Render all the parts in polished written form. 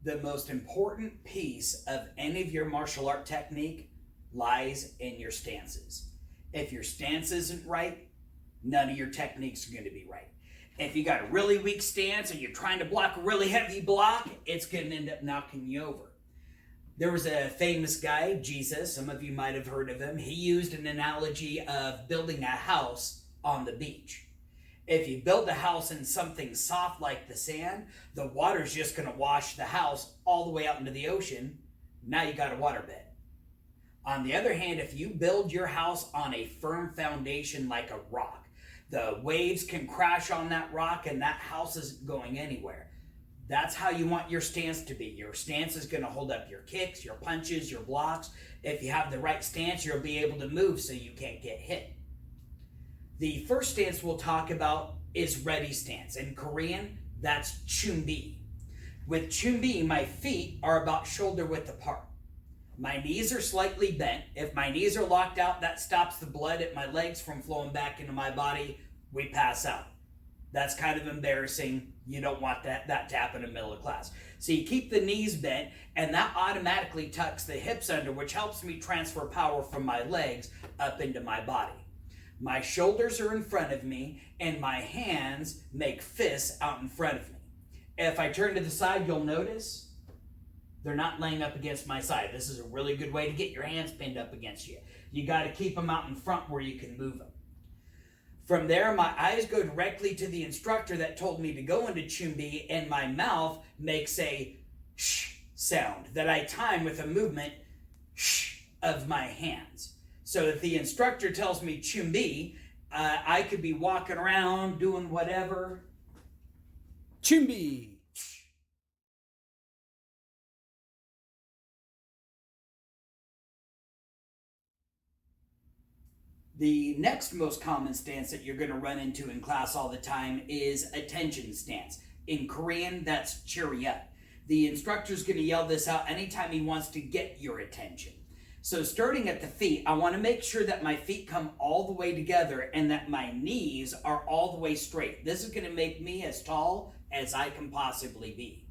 The most important piece of any of your martial art technique lies in your stances. If your stance isn't right, none of your techniques are going to be right. If you got a really weak stance and you're trying to block a really heavy block, it's going to end up knocking you over. There was a famous guy, Jesus, some of you might have heard of him. He used an analogy of building a house on the beach. If you build a house in something soft like the sand, the water's just going to wash the house all the way out into the ocean. Now you got a waterbed. On the other hand, if you build your house on a firm foundation like a rock, the waves can crash on that rock and that house isn't going anywhere. That's how you want your stance to be. Your stance is going to hold up your kicks, your punches, your blocks. If you have the right stance, you'll be able to move so you can't get hit. The first stance we'll talk about is ready stance. In Korean, that's chumbi. With chumbi, my feet are about shoulder width apart. My knees are slightly bent. If my knees are locked out, that stops the blood at my legs from flowing back into my body. We pass out. That's kind of embarrassing. You don't want that to happen in the middle of class. So you keep the knees bent, and that automatically tucks the hips under, which helps me transfer power from my legs up into my body. My shoulders are in front of me, and my hands make fists out in front of me. If I turn to the side, you'll notice they're not laying up against my side. This is a really good way to get your hands pinned up against you. You got to keep them out in front where you can move them. From there, my eyes go directly to the instructor that told me to go into chumbi, and my mouth makes a sh sound that I time with a movement sh of my hands. So if the instructor tells me chumbi, I could be walking around doing whatever. Chumbi. The next most common stance that you're going to run into in class all the time is attention stance. In Korean, that's chariot. The instructor's going to yell this out anytime he wants to get your attention. So starting at the feet, I want to make sure that my feet come all the way together and that my knees are all the way straight. This is going to make me as tall as I can possibly be.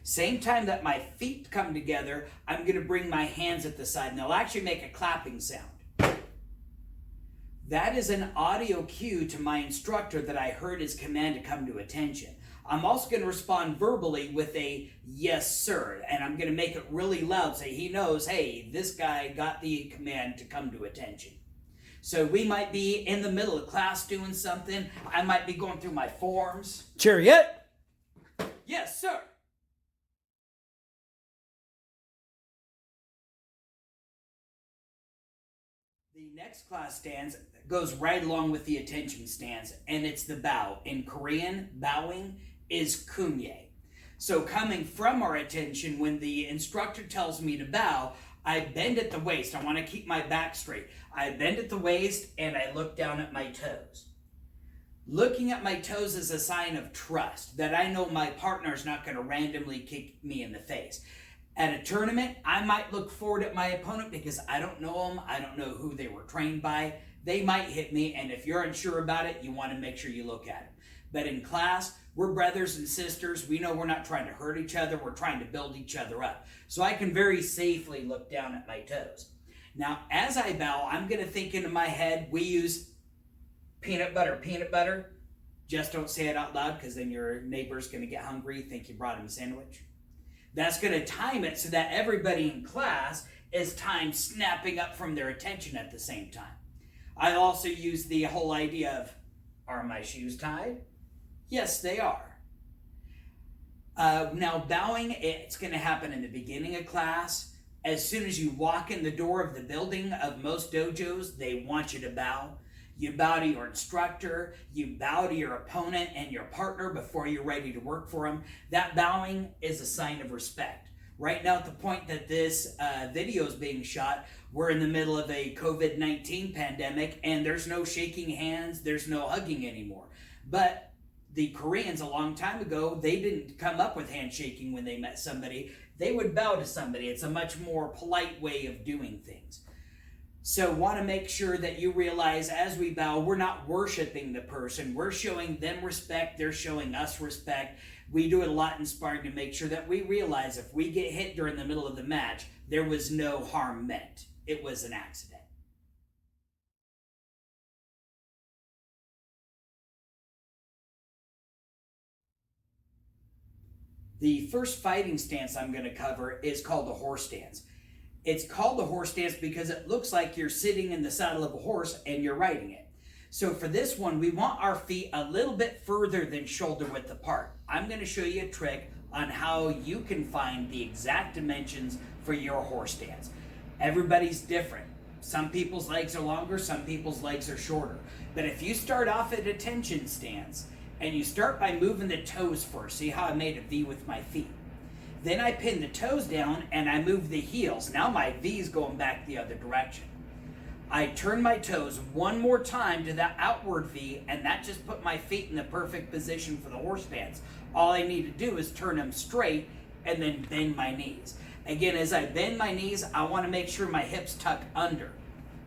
Same time that my feet come together, I'm going to bring my hands at the side, and they'll actually make a clapping sound. That is an audio cue to my instructor that I heard his command to come to attention. I'm also going to respond verbally with a yes, sir, and I'm going to make it really loud so he knows, hey, this guy got the command to come to attention. So we might be in the middle of class doing something. I might be going through my forms. Chariot. Yes, sir. The next class stance goes right along with the attention stance, and it's the bow. In Korean, bowing is kumye. So coming from our attention, when the instructor tells me to bow, I bend at the waist. I want to keep my back straight. I bend at the waist and I look down at my toes. Looking at my toes is a sign of trust, that I know my partner is not going to randomly kick me in the face. At a tournament, I might look forward at my opponent because I don't know them. I don't know who they were trained by. They might hit me, and if you're unsure about it, you want to make sure you look at them. But in class, we're brothers and sisters. We know we're not trying to hurt each other. We're trying to build each other up. So I can very safely look down at my toes. Now, as I bow, I'm going to think into my head, we use peanut butter. Just don't say it out loud because then your neighbor's going to get hungry, think you brought him a sandwich. That's going to time it so that everybody in class is timed snapping up from their attention at the same time. I also use the whole idea of, are my shoes tied? Yes, they are. Now, bowing, it's going to happen in the beginning of class. As soon as you walk in the door of the building of most dojos, they want you to bow. You bow to your instructor, you bow to your opponent and your partner before you're ready to work for them. That bowing is a sign of respect. Right now, at the point that this video is being shot, we're in the middle of a COVID-19 pandemic, and there's no shaking hands, there's no hugging anymore. But the Koreans, a long time ago, they didn't come up with handshaking when they met somebody. They would bow to somebody. It's a much more polite way of doing things. So want to make sure that you realize as we bow, we're not worshiping the person. We're showing them respect. They're showing us respect. We do it a lot in sparring to make sure that we realize if we get hit during the middle of the match, there was no harm meant. It was an accident. The first fighting stance I'm going to cover is called the horse stance. It's called the horse stance because it looks like you're sitting in the saddle of a horse and you're riding it. So for this one, we want our feet a little bit further than shoulder width apart. I'm going to show you a trick on how you can find the exact dimensions for your horse stance. Everybody's different. Some people's legs are longer, some people's legs are shorter. But if you start off at a tension stance and you start by moving the toes first, see how I made a V with my feet? Then I pin the toes down and I move the heels. Now my V is going back the other direction. I turn my toes one more time to that outward V, and that just put my feet in the perfect position for the horse stance. All I need to do is turn them straight and then bend my knees. Again, as I bend my knees, I want to make sure my hips tuck under.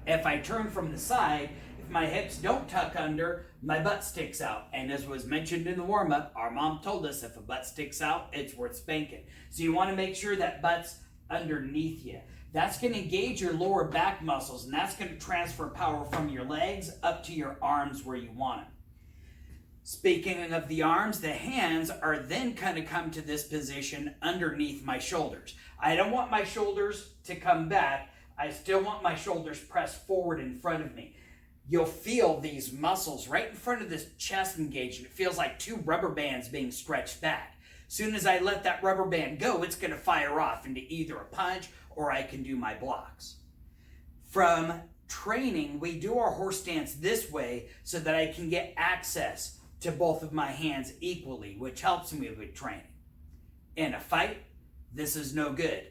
If I turn from the side, if my hips don't tuck under, my butt sticks out. And as was mentioned in the warm-up, our mom told us if a butt sticks out, it's worth spanking. So you want to make sure that butt's underneath you. That's going to engage your lower back muscles, and that's going to transfer power from your legs up to your arms where you want them. Speaking of the arms, the hands are then kind of come to this position underneath my shoulders. I don't want my shoulders to come back. I still want my shoulders pressed forward in front of me. You'll feel these muscles right in front of this chest engaged, and it feels like two rubber bands being stretched back. As soon as I let that rubber band go, it's going to fire off into either a punch or I can do my blocks. From training, we do our horse stance this way so that I can get access to both of my hands equally, which helps me with training. In a fight, this is no good.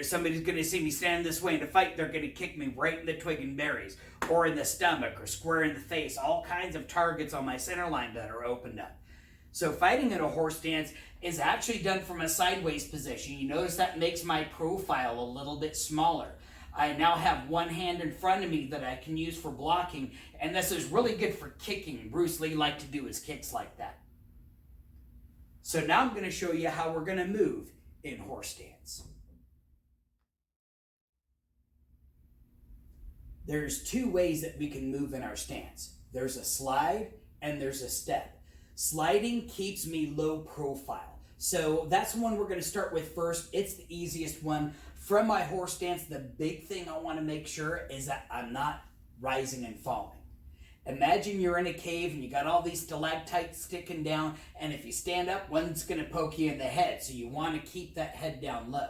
Somebody's going to see me stand this way in a fight, they're going to kick me right in the twig and berries, or in the stomach, or square in the face, all kinds of targets on my center line that are opened up. So fighting in a horse stance is actually done from a sideways position. You notice that makes my profile a little bit smaller. I now have one hand in front of me that I can use for blocking, and this is really good for kicking. Bruce Lee liked to do his kicks like that. So now I'm going to show you how we're going to move in horse stance. There's two ways that we can move in our stance. There's a slide and there's a step. Sliding keeps me low profile. So that's the one we're going to start with first. It's the easiest one. From my horse stance, the big thing I want to make sure is that I'm not rising and falling. Imagine you're in a cave and you got all these stalactites sticking down, and if you stand up, one's going to poke you in the head. So you want to keep that head down low.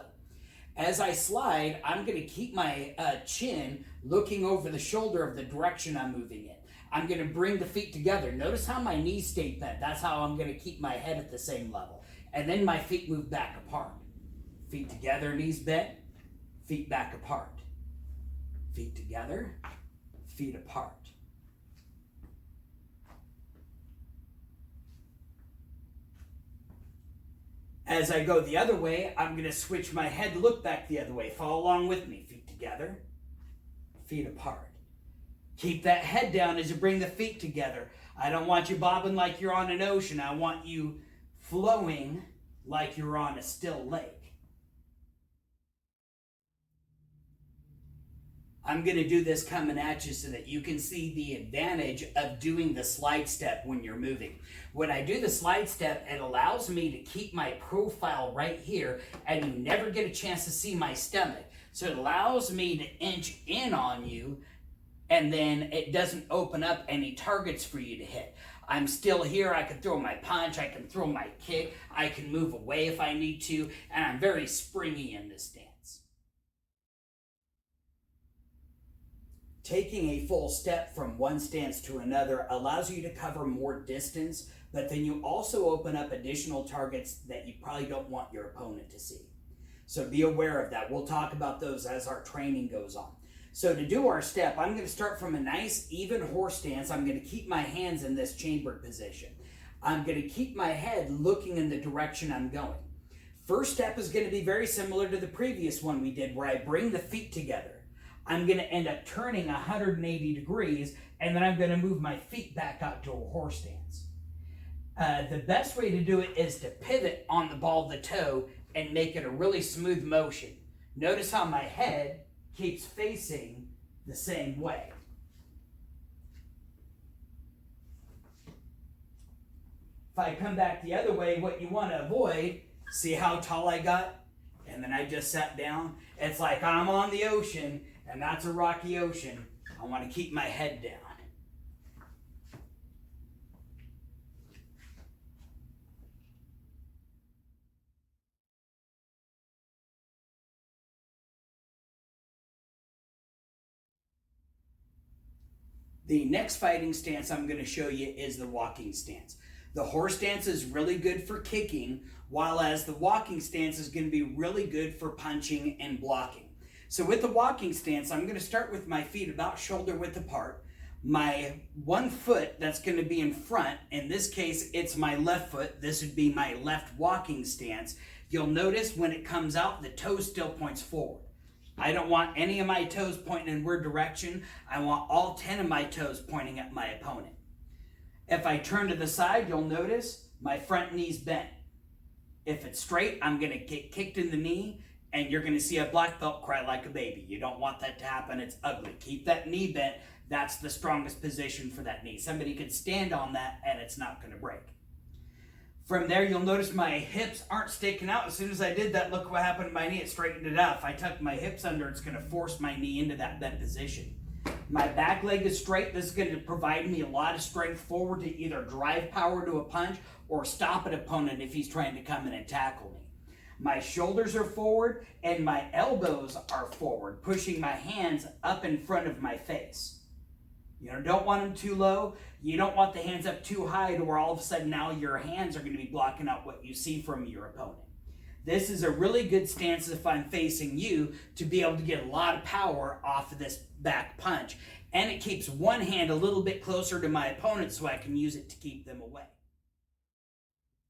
As I slide, I'm going to keep my chin looking over the shoulder of the direction I'm moving in. I'm going to bring the feet together. Notice how my knees stay bent. That's how I'm going to keep my head at the same level. And then my feet move back apart. Feet together, knees bent, feet back apart. Feet together, feet apart. As I go the other way, I'm going to switch my head to look back the other way. Follow along with me. Feet together, feet apart. Keep that head down as you bring the feet together. I don't want you bobbing like you're on an ocean. I want you flowing like you're on a still lake. I'm going to do this coming at you so that you can see the advantage of doing the slide step when you're moving. When I do the slide step, it allows me to keep my profile right here, and you never get a chance to see my stomach. So it allows me to inch in on you, and then it doesn't open up any targets for you to hit. I'm still here. I can throw my punch. I can throw my kick. I can move away if I need to, and I'm very springy in this stance. Taking a full step from one stance to another allows you to cover more distance, but then you also open up additional targets that you probably don't want your opponent to see. So be aware of that. We'll talk about those as our training goes on. So to do our step, I'm going to start from a nice even horse stance. I'm going to keep my hands in this chambered position. I'm going to keep my head looking in the direction I'm going. First step is going to be very similar to the previous one we did, where I bring the feet together. I'm going to end up turning 180 degrees, and then I'm going to move my feet back out to a horse stance. The best way to do it is to pivot on the ball of the toe and make it a really smooth motion. Notice how my head keeps facing the same way. If I come back the other way, what you want to avoid, see how tall I got? And then I just sat down. It's like I'm on the ocean, and that's a rocky ocean. I want to keep my head down. The next fighting stance I'm going to show you is the walking stance. The horse stance is really good for kicking, while as the walking stance is going to be really good for punching and blocking. So with the walking stance, I'm going to start with my feet about shoulder width apart. My one foot that's going to be in front, in this case it's my left foot, this would be my left walking stance. You'll notice when it comes out, the toe still points forward. I don't want any of my toes pointing in one direction. I want all 10 of my toes pointing at my opponent. If I turn to the side, you'll notice my front knee's bent. If it's straight, I'm going to get kicked in the knee, and you're going to see a black belt cry like a baby. You don't want that to happen. It's ugly. Keep that knee bent. That's the strongest position for that knee. Somebody could stand on that, and it's not going to break. From there, you'll notice my hips aren't sticking out. As soon as I did that, look what happened to my knee. It straightened it out. If I tuck my hips under, it's going to force my knee into that bent position. My back leg is straight. This is going to provide me a lot of strength forward to either drive power to a punch or stop an opponent if he's trying to come in and tackle me. My shoulders are forward and my elbows are forward, pushing my hands up in front of my face. You don't want them too low. You don't want the hands up too high to where all of a sudden now your hands are going to be blocking out what you see from your opponent. This is a really good stance if I'm facing you to be able to get a lot of power off of this back punch. And it keeps one hand a little bit closer to my opponent so I can use it to keep them away.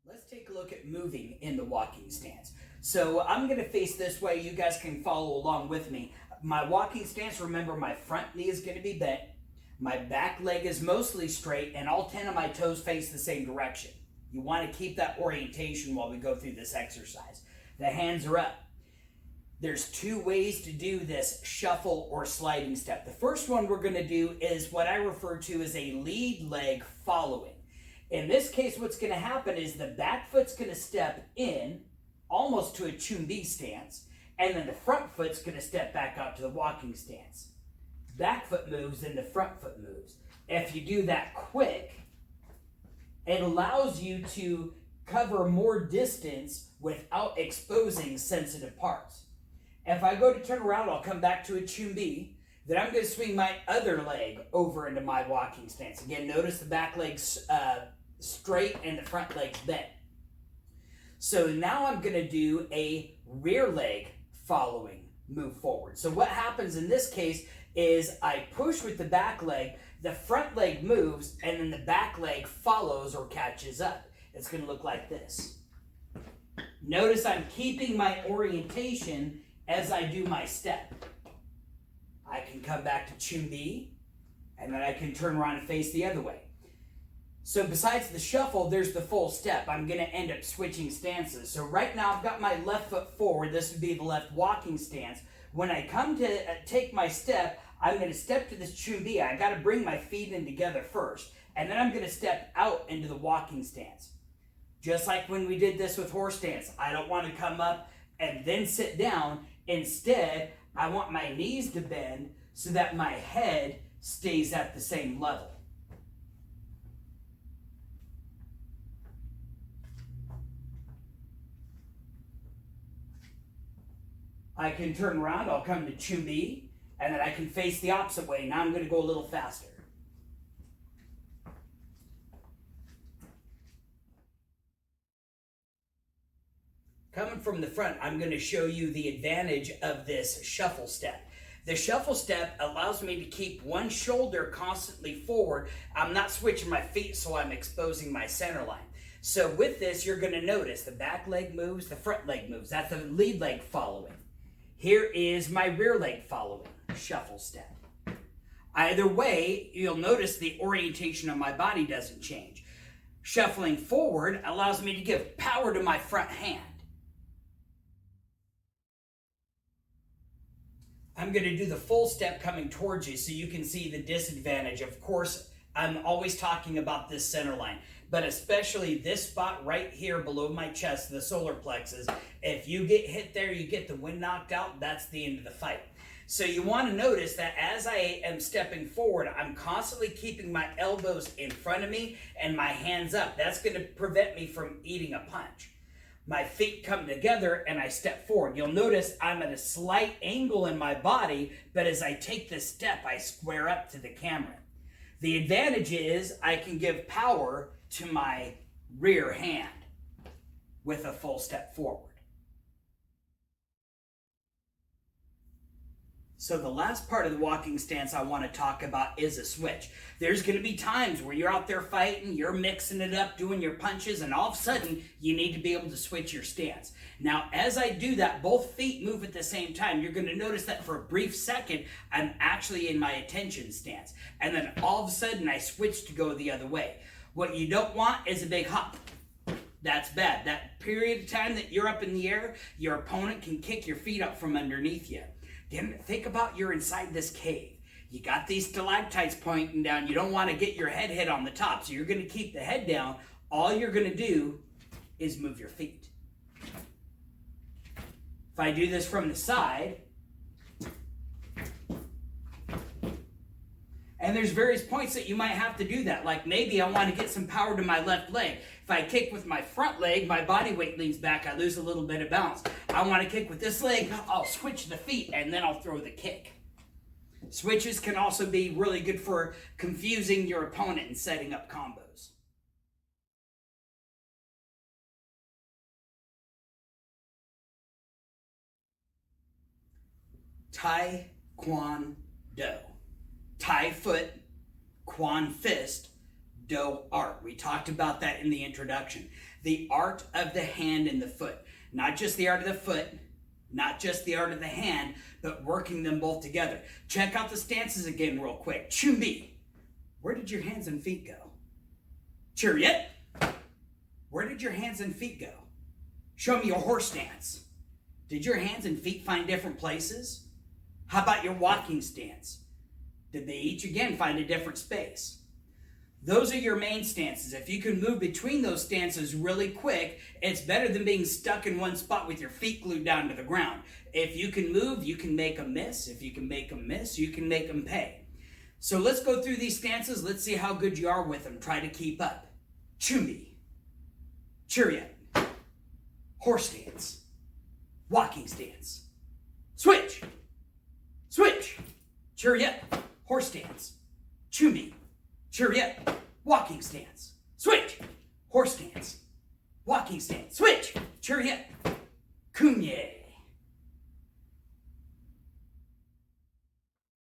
Let's take a look at moving in the walking stance. So I'm going to face this way. You guys can follow along with me. My walking stance, remember my front knee is going to be bent. My back leg is mostly straight and all 10 of my toes face the same direction. You want to keep that orientation while we go through this exercise. The hands are up. There's two ways to do this shuffle or sliding step. The first one we're going to do is what I refer to as a lead leg following. In this case, what's going to happen is the back foot's going to step in almost to a chumbi stance, and then the front foot's going to step back out to the walking stance. Back foot moves and the front foot moves. If you do that quick, it allows you to cover more distance without exposing sensitive parts. If I go to turn around, I'll come back to a chumbi. Then I'm going to swing my other leg over into my walking stance. Again, notice the back leg's straight and the front leg's bent. So now I'm going to do a rear leg following move forward. So what happens in this case is I push with the back leg, the front leg moves, and then the back leg follows or catches up. It's going to look like this. Notice I'm keeping my orientation as I do my step. I can come back to chumbi, and then I can turn around and face the other way. So besides the shuffle, there's the full step. I'm going to end up switching stances. So right now I've got my left foot forward. This would be the left walking stance. When I come to take my step, I'm going to step to this chumbi. I got to bring my feet in together first, and then I'm going to step out into the walking stance. Just like when we did this with horse stance. I don't want to come up and then sit down. Instead, I want my knees to bend so that my head stays at the same level. I can turn around, I'll come to chumbi, and then I can face the opposite way. Now I'm going to go a little faster. Coming from the front, I'm going to show you the advantage of this shuffle step. The shuffle step allows me to keep one shoulder constantly forward. I'm not switching my feet, so I'm exposing my center line. So with this, you're going to notice the back leg moves, the front leg moves. That's the lead leg following. Here is my rear leg following. shuffle step. Either way, you'll notice the orientation of my body doesn't change. Shuffling forward allows me to give power to my front hand. I'm going to do the full step coming towards you so you can see the disadvantage. Of course, I'm always talking about this center line, but especially this spot right here below my chest, the solar plexus. If you get hit there, you get the wind knocked out, that's the end of the fight. So you want to notice that as I am stepping forward, I'm constantly keeping my elbows in front of me and my hands up. That's going to prevent me from eating a punch. My feet come together and I step forward. You'll notice I'm at a slight angle in my body, but as I take this step, I square up to the camera. The advantage is I can give power to my rear hand with a full step forward. So the last part of the walking stance I want to talk about is a switch. There's going to be times where you're out there fighting, you're mixing it up, doing your punches, and all of a sudden you need to be able to switch your stance. Now, as I do that, both feet move at the same time. You're going to notice that for a brief second, I'm actually in my attention stance. And then all of a sudden I switch to go the other way. What you don't want is a big hop. That's bad. That period of time that you're up in the air, your opponent can kick your feet up from underneath you. Then think about you're inside this cave. You got these stalactites pointing down. You don't want to get your head hit on the top, so you're going to keep the head down. All you're going to do is move your feet. If I do this from the side, and there's various points that you might have to do that. Like maybe I want to get some power to my left leg. If I kick with my front leg, my body weight leans back, I lose a little bit of balance. I want to kick with this leg, I'll switch the feet, and then I'll throw the kick. Switches can also be really good for confusing your opponent and setting up combos. Tai Kwon Do. Tai foot, Kwon fist, Do art. We talked about that in the introduction. The art of the hand and the foot. Not just the art of the foot, not just the art of the hand, but working them both together. Check out the stances again real quick. Chumbi. Where did your hands and feet go? Chariot. Where did your hands and feet go? Show me your horse stance. Did your hands and feet find different places? How about your walking stance? Did they each again find a different space? Those are your main stances. If you can move between those stances really quick, it's better than being stuck in one spot with your feet glued down to the ground. If you can move, you can make them miss. If you can make them miss, you can make them pay. So let's go through these stances. Let's see how good you are with them. Try to keep up. Chumbi. Chariot. Horse stance. Walking stance. Switch. Switch. Chariot. Horse stance. Chumbi. Chariot. Walking stance. Switch. Horse stance. Walking stance. Switch. Chariot. Kunye.